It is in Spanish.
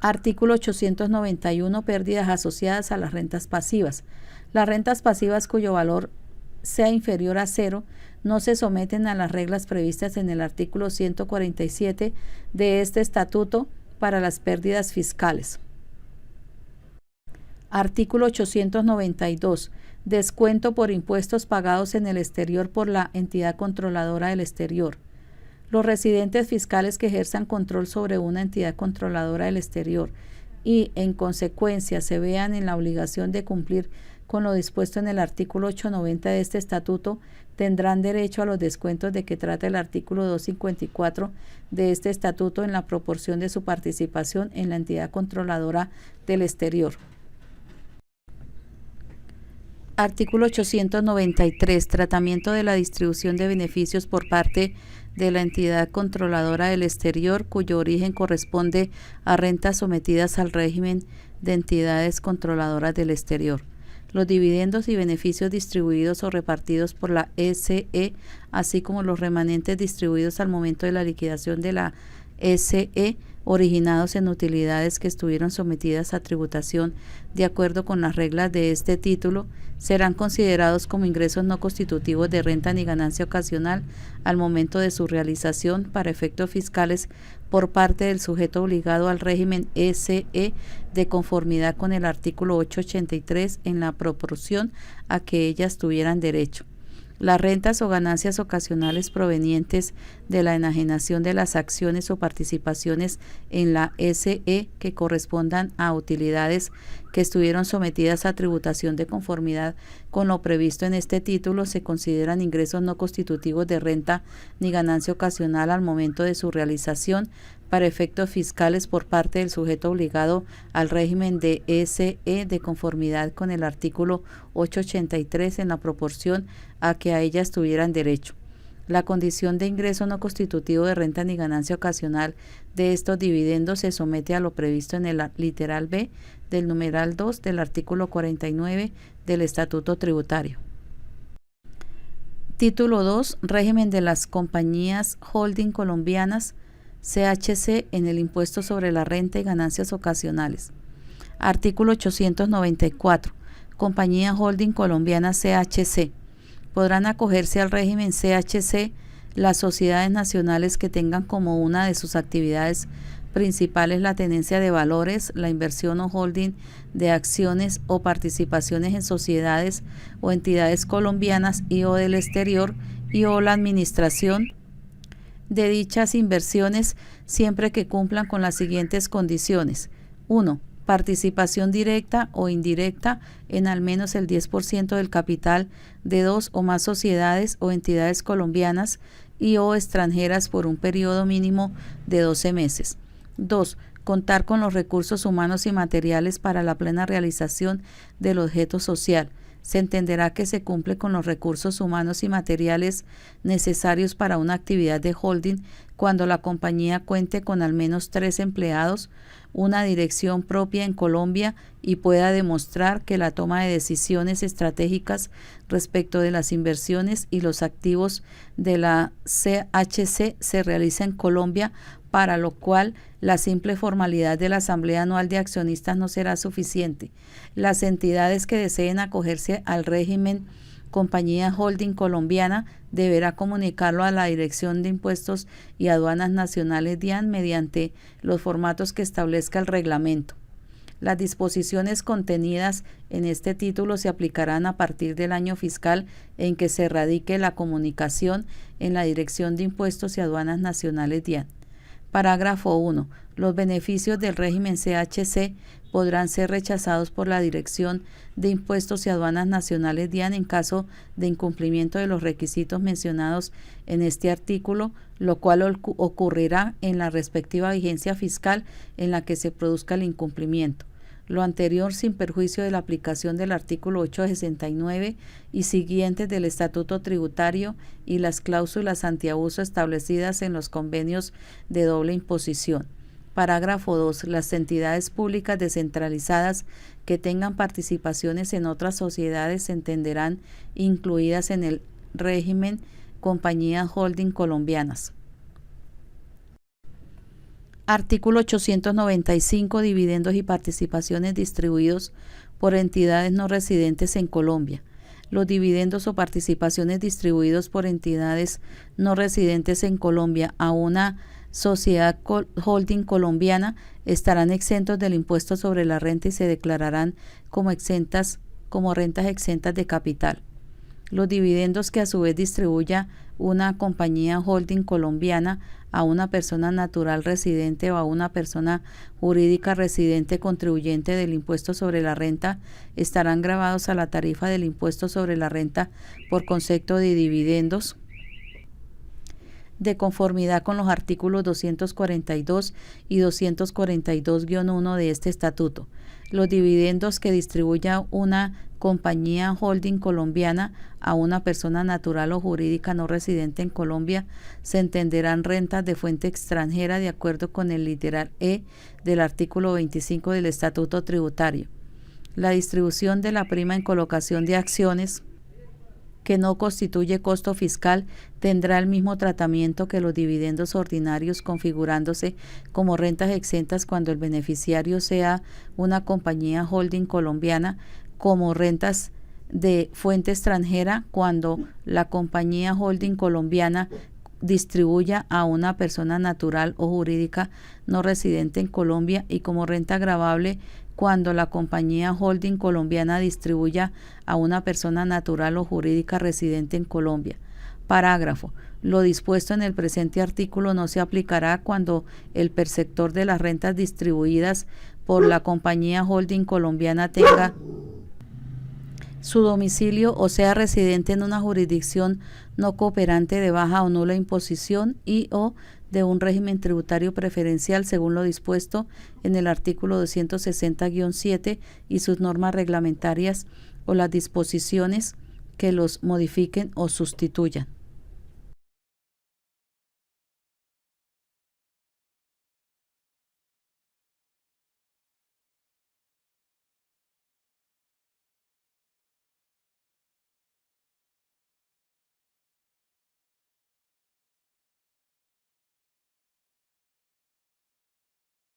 Artículo 891. Pérdidas asociadas a las rentas pasivas. Las rentas pasivas cuyo valor sea inferior a cero no se someten a las reglas previstas en el artículo 147 de este estatuto para las pérdidas fiscales. Artículo 892. Descuento por impuestos pagados en el exterior por la entidad controladora del exterior. Los residentes fiscales que ejerzan control sobre una entidad controladora del exterior y, en consecuencia, se vean en la obligación de cumplir con lo dispuesto en el artículo 890 de este estatuto, tendrán derecho a los descuentos de que trata el artículo 254 de este estatuto en la proporción de su participación en la entidad controladora del exterior. Artículo 893. Tratamiento de la distribución de beneficios por parte de la entidad controladora del exterior cuyo origen corresponde a rentas sometidas al régimen de entidades controladoras del exterior. Los dividendos y beneficios distribuidos o repartidos por la SE, así como los remanentes distribuidos al momento de la liquidación de la SE, originados en utilidades que estuvieron sometidas a tributación de acuerdo con las reglas de este título, serán considerados como ingresos no constitutivos de renta ni ganancia ocasional al momento de su realización para efectos fiscales por parte del sujeto obligado al régimen SE de conformidad con el artículo 883 en la proporción a que ellas tuvieran derecho. Las rentas o ganancias ocasionales provenientes de la enajenación de las acciones o participaciones en la SE que correspondan a utilidades que estuvieron sometidas a tributación de conformidad con lo previsto en este título se consideran ingresos no constitutivos de renta ni ganancia ocasional al momento de su realización para efectos fiscales por parte del sujeto obligado al régimen de SE de conformidad con el artículo 883 en la proporción a que a ellas tuvieran derecho. La condición de ingreso no constitutivo de renta ni ganancia ocasional de estos dividendos se somete a lo previsto en el literal B del numeral 2 del artículo 49 del Estatuto Tributario. Título 2. Régimen de las compañías holding colombianas CHC en el impuesto sobre la renta y ganancias ocasionales. Artículo 894. Compañía holding colombiana CHC. Podrán acogerse al régimen CHC las sociedades nacionales que tengan como una de sus actividades principales la tenencia de valores, la inversión o holding de acciones o participaciones en sociedades o entidades colombianas y o del exterior y o la administración de dichas inversiones siempre que cumplan con las siguientes condiciones. 1. Participación directa o indirecta en al menos el 10% del capital de dos o más sociedades o entidades colombianas y o extranjeras por un periodo mínimo de 12 meses. 2. Contar con los recursos humanos y materiales para la plena realización del objeto social. Se entenderá que se cumple con los recursos humanos y materiales necesarios para una actividad de holding cuando la compañía cuente con al menos 3 empleados, una dirección propia en Colombia y pueda demostrar que la toma de decisiones estratégicas respecto de las inversiones y los activos de la CHC se realiza en Colombia, para lo cual la simple formalidad de la Asamblea Anual de Accionistas no será suficiente. Las entidades que deseen acogerse al régimen Compañía Holding Colombiana deberá comunicarlo a la Dirección de Impuestos y Aduanas Nacionales DIAN mediante los formatos que establezca el reglamento. Las disposiciones contenidas en este título se aplicarán a partir del año fiscal en que se radique la comunicación en la Dirección de Impuestos y Aduanas Nacionales DIAN. Parágrafo 1. Los beneficios del régimen CHC podrán ser rechazados por la Dirección de Impuestos y Aduanas Nacionales DIAN en caso de incumplimiento de los requisitos mencionados en este artículo, lo cual ocurrirá en la respectiva vigencia fiscal en la que se produzca el incumplimiento. Lo anterior sin perjuicio de la aplicación del artículo 869 y siguientes del Estatuto Tributario y las cláusulas antiabuso establecidas en los convenios de doble imposición. Parágrafo 2. Las entidades públicas descentralizadas que tengan participaciones en otras sociedades se entenderán incluidas en el régimen Compañías Holding Colombianas. Artículo 895. Dividendos y participaciones distribuidos por entidades no residentes en Colombia. Los dividendos o participaciones distribuidos por entidades no residentes en Colombia a una sociedad holding colombiana estarán exentos del impuesto sobre la renta y se declararán como rentas exentas de capital. Los dividendos que a su vez distribuya una compañía holding colombiana a una persona natural residente o a una persona jurídica residente contribuyente del impuesto sobre la renta estarán gravados a la tarifa del impuesto sobre la renta por concepto de dividendos, de conformidad con los artículos 242 y 242-1 de este estatuto. Los dividendos que distribuya una compañía holding colombiana a una persona natural o jurídica no residente en Colombia se entenderán rentas de fuente extranjera de acuerdo con el literal E del artículo 25 del Estatuto Tributario. La distribución de la prima en colocación de acciones que no constituye costo fiscal tendrá el mismo tratamiento que los dividendos ordinarios, configurándose como rentas exentas cuando el beneficiario sea una compañía holding colombiana, como rentas de fuente extranjera cuando la compañía holding colombiana distribuya a una persona natural o jurídica no residente en Colombia, y como renta gravable cuando la compañía holding colombiana distribuya a una persona natural o jurídica residente en Colombia. Parágrafo. Lo dispuesto en el presente artículo no se aplicará cuando el perceptor de las rentas distribuidas por la compañía holding colombiana tenga su domicilio o sea residente en una jurisdicción no cooperante de baja o nula imposición y o de un régimen tributario preferencial según lo dispuesto en el artículo 260-7 y sus normas reglamentarias o las disposiciones que los modifiquen o sustituyan.